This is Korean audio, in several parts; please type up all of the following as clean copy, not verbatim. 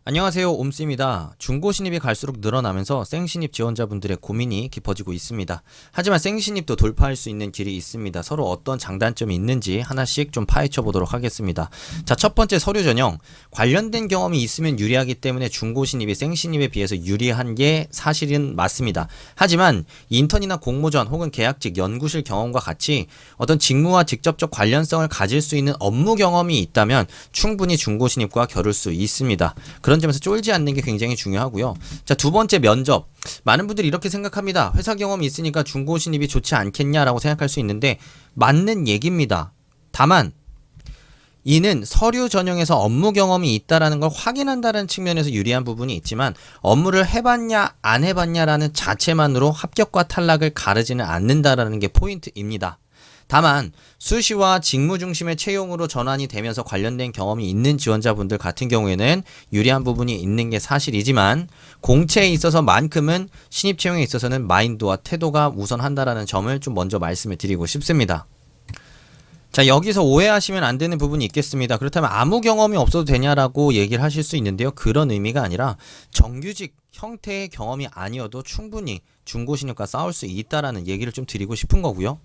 안녕하세요, 옴씨입니다. 중고 신입이 갈수록 늘어나면서 생신입 지원자분들의 고민이 깊어지고 있습니다. 하지만 생신입도 돌파할 수 있는 길이 있습니다. 서로 어떤 장단점이 있는지 하나씩 좀 파헤쳐 보도록 하겠습니다. 자, 첫 번째 서류 전형. 관련된 경험이 있으면 유리하기 때문에 중고 신입이 생신입에 비해서 유리한 게 사실은 맞습니다. 하지만 인턴이나 공모전 혹은 계약직, 연구실 경험과 같이 어떤 직무와 직접적 관련성을 가질 수 있는 업무 경험이 있다면 충분히 중고 신입과 겨룰 수 있습니다. 그런 점에서 쫄지 않는 게 굉장히 중요하고요. 자, 두 번째 면접. 많은 분들이 이렇게 생각합니다. 회사 경험이 있으니까 중고 신입이 좋지 않겠냐라고 생각할 수 있는데 맞는 얘기입니다. 다만 이는 서류 전형에서 업무 경험이 있다라는 걸 확인한다는 측면에서 유리한 부분이 있지만 업무를 해봤냐 안 해봤냐라는 자체만으로 합격과 탈락을 가르지는 않는다라는 게 포인트입니다. 다만 수시와 직무 중심의 채용으로 전환이 되면서 관련된 경험이 있는 지원자분들 같은 경우에는 유리한 부분이 있는 게 사실이지만 공채에 있어서만큼은 신입 채용에 있어서는 마인드와 태도가 우선한다라는 점을 좀 먼저 말씀을 드리고 싶습니다. 자, 여기서 오해하시면 안 되는 부분이 있겠습니다. 그렇다면 아무 경험이 없어도 되냐라고 얘기를 하실 수 있는데요. 그런 의미가 아니라 정규직 형태의 경험이 아니어도 충분히 중고 신입과 싸울 수 있다라는 얘기를 좀 드리고 싶은 거고요.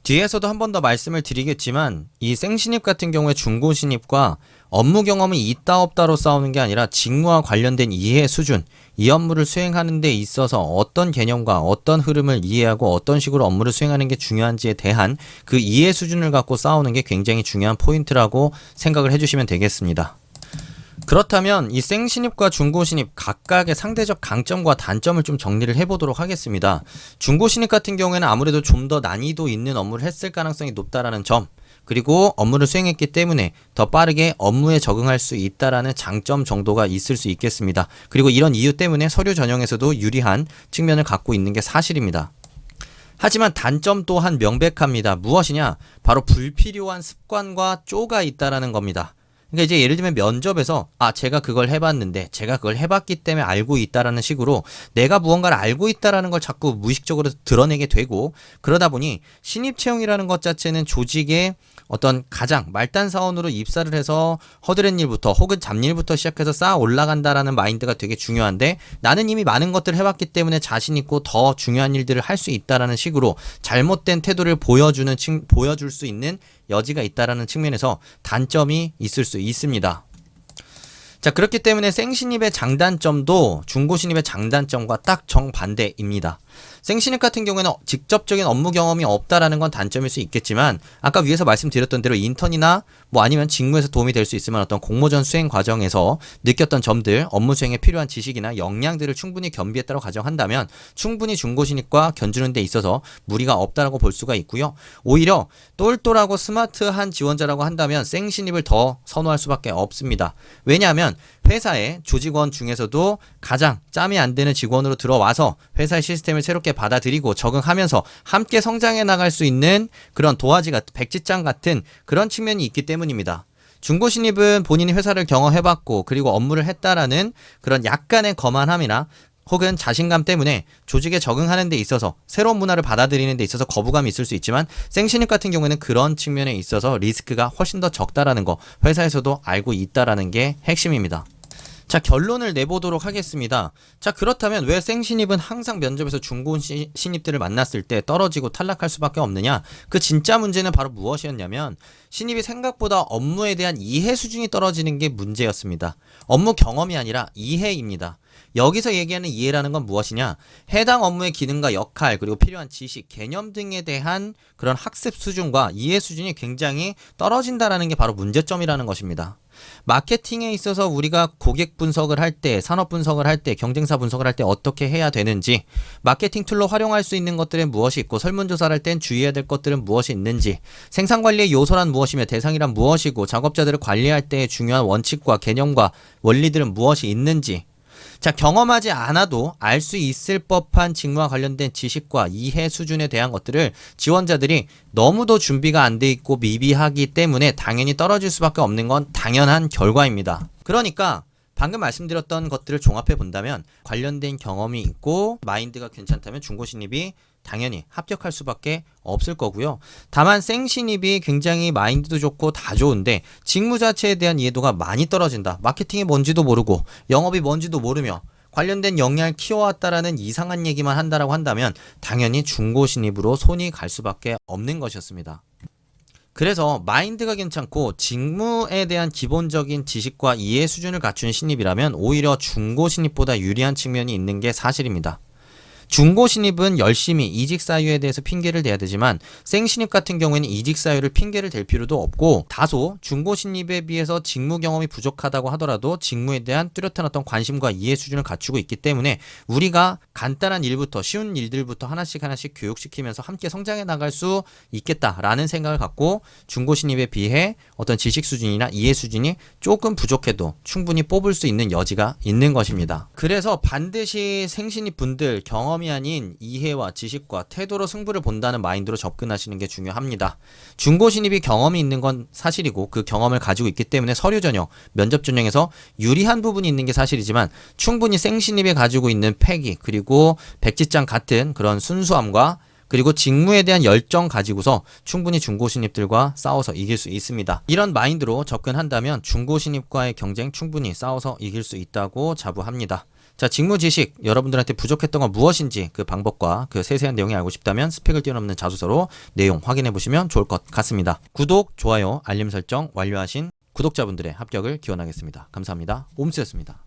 뒤에서도 한 번 더 말씀을 드리겠지만 이 생신입 같은 경우에 중고 신입과 업무 경험이 있다 없다로 싸우는 게 아니라 직무와 관련된 이해 수준, 이 업무를 수행하는 데 있어서 어떤 개념과 어떤 흐름을 이해하고 어떤 식으로 업무를 수행하는 게 중요한지에 대한 그 이해 수준을 갖고 싸우는 게 굉장히 중요한 포인트라고 생각을 해주시면 되겠습니다. 그렇다면 이 생신입과 중고신입 각각의 상대적 강점과 단점을 좀 정리를 해보도록 하겠습니다. 중고신입 같은 경우에는 아무래도 좀 더 난이도 있는 업무를 했을 가능성이 높다라는 점, 그리고 업무를 수행했기 때문에 더 빠르게 업무에 적응할 수 있다라는 장점 정도가 있을 수 있겠습니다. 그리고 이런 이유 때문에 서류 전형에서도 유리한 측면을 갖고 있는 게 사실입니다. 하지만 단점 또한 명백합니다. 무엇이냐? 바로 불필요한 습관과 쪼가 있다라는 겁니다. 그러니까 이제 예를 들면 면접에서 제가 그걸 해봤는데 제가 그걸 해봤기 때문에 알고 있다라는 식으로 내가 무언가를 알고 있다라는 걸 자꾸 무의식적으로 드러내게 되고, 그러다 보니 신입 채용이라는 것 자체는 조직의 어떤 가장 말단 사원으로 입사를 해서 허드렛 일부터 혹은 잡일부터 시작해서 쌓아 올라간다라는 마인드가 되게 중요한데, 나는 이미 많은 것들을 해봤기 때문에 자신 있고 더 중요한 일들을 할 수 있다라는 식으로 잘못된 태도를 보여줄 수 있는 여지가 있다라는 측면에서 단점이 있을 수 있습니다. 자, 그렇기 때문에 생신입의 장단점도 중고신입의 장단점과 딱 정반대입니다. 생신입 같은 경우에는 직접적인 업무 경험이 없다라는 건 단점일 수 있겠지만, 아까 위에서 말씀드렸던 대로 인턴이나 아니면 직무에서 도움이 될 수 있으면 어떤 공모전 수행 과정에서 느꼈던 점들, 업무 수행에 필요한 지식이나 역량들을 충분히 겸비했다고 가정한다면 충분히 중고신입과 견주는 데 있어서 무리가 없다라고 볼 수가 있고요. 오히려 똘똘하고 스마트한 지원자라고 한다면 생신입을 더 선호할 수밖에 없습니다. 왜냐하면 회사의 조직원 중에서도 가장 짬이 안 되는 직원으로 들어와서 회사의 시스템을 새롭게 받아들이고 적응하면서 함께 성장해 나갈 수 있는 그런 도화지 같은 백지장 같은 그런 측면이 있기 때문입니다. 중고 신입은 본인이 회사를 경험해봤고 그리고 업무를 했다라는 그런 약간의 거만함이나 혹은 자신감 때문에 조직에 적응하는 데 있어서 새로운 문화를 받아들이는 데 있어서 거부감이 있을 수 있지만, 생신입 같은 경우에는 그런 측면에 있어서 리스크가 훨씬 더 적다라는 거 회사에서도 알고 있다라는 게 핵심입니다. 자, 결론을 내보도록 하겠습니다. 자, 그렇다면 왜 생신입은 항상 면접에서 중고 신입들을 만났을 때 떨어지고 탈락할 수밖에 없느냐? 그 진짜 문제는 바로 무엇이었냐면 신입이 생각보다 업무에 대한 이해 수준이 떨어지는 게 문제였습니다. 업무 경험이 아니라 이해입니다. 여기서 얘기하는 이해라는 건 무엇이냐? 해당 업무의 기능과 역할, 그리고 필요한 지식, 개념 등에 대한 그런 학습 수준과 이해 수준이 굉장히 떨어진다라는 게 바로 문제점이라는 것입니다. 마케팅에 있어서 우리가 고객 분석을 할 때, 산업 분석을 할 때, 경쟁사 분석을 할 때 어떻게 해야 되는지, 마케팅 툴로 활용할 수 있는 것들은 무엇이 있고 설문조사를 할 땐 주의해야 될 것들은 무엇이 있는지, 생산관리의 요소란 무엇이며 대상이란 무엇이고 작업자들을 관리할 때의 중요한 원칙과 개념과 원리들은 무엇이 있는지, 자, 경험하지 않아도 알 수 있을 법한 직무와 관련된 지식과 이해 수준에 대한 것들을 지원자들이 너무도 준비가 안 돼 있고 미비하기 때문에 당연히 떨어질 수밖에 없는 건 당연한 결과입니다. 그러니까 방금 말씀드렸던 것들을 종합해 본다면 관련된 경험이 있고 마인드가 괜찮다면 중고신입이 당연히 합격할 수밖에 없을 거고요. 다만 생신입이 굉장히 마인드도 좋고 다 좋은데 직무 자체에 대한 이해도가 많이 떨어진다. 마케팅이 뭔지도 모르고 영업이 뭔지도 모르며 관련된 역량을 키워왔다라는 이상한 얘기만 한다라고 한다면 당연히 중고신입으로 손이 갈 수밖에 없는 것이었습니다. 그래서 마인드가 괜찮고 직무에 대한 기본적인 지식과 이해 수준을 갖춘 신입이라면 오히려 중고 신입보다 유리한 측면이 있는 게 사실입니다. 중고 신입은 열심히 이직 사유에 대해서 핑계를 대야 되지만 생신입 같은 경우에는 이직 사유를 핑계를 댈 필요도 없고 다소 중고 신입에 비해서 직무 경험이 부족하다고 하더라도 직무에 대한 뚜렷한 어떤 관심과 이해 수준을 갖추고 있기 때문에 우리가 간단한 일부터 쉬운 일들부터 하나씩 교육시키면서 함께 성장해 나갈 수 있겠다라는 생각을 갖고 중고 신입에 비해 어떤 지식 수준이나 이해 수준이 조금 부족해도 충분히 뽑을 수 있는 여지가 있는 것입니다. 그래서 반드시 생신입 분들 경험이 아닌 이해와 지식과 태도로 승부를 본다는 마인드로 접근하시는 게 중요합니다. 중고 신입이 경험이 있는 건 사실이고 그 경험을 가지고 있기 때문에 서류 전형, 면접 전형에서 유리한 부분이 있는 게 사실이지만 충분히 생신입이 가지고 있는 패기 그리고 백지장 같은 그런 순수함과 그리고 직무에 대한 열정 가지고서 충분히 중고 신입들과 싸워서 이길 수 있습니다. 이런 마인드로 접근한다면 중고 신입과의 경쟁 충분히 싸워서 이길 수 있다고 자부합니다. 자, 직무 지식 여러분들한테 부족했던 건 무엇인지 그 방법과 그 세세한 내용이 알고 싶다면 스펙을 뛰어넘는 자소서로 내용 확인해 보시면 좋을 것 같습니다. 구독, 좋아요, 알림 설정 완료하신 구독자분들의 합격을 기원하겠습니다. 감사합니다. 옴스였습니다.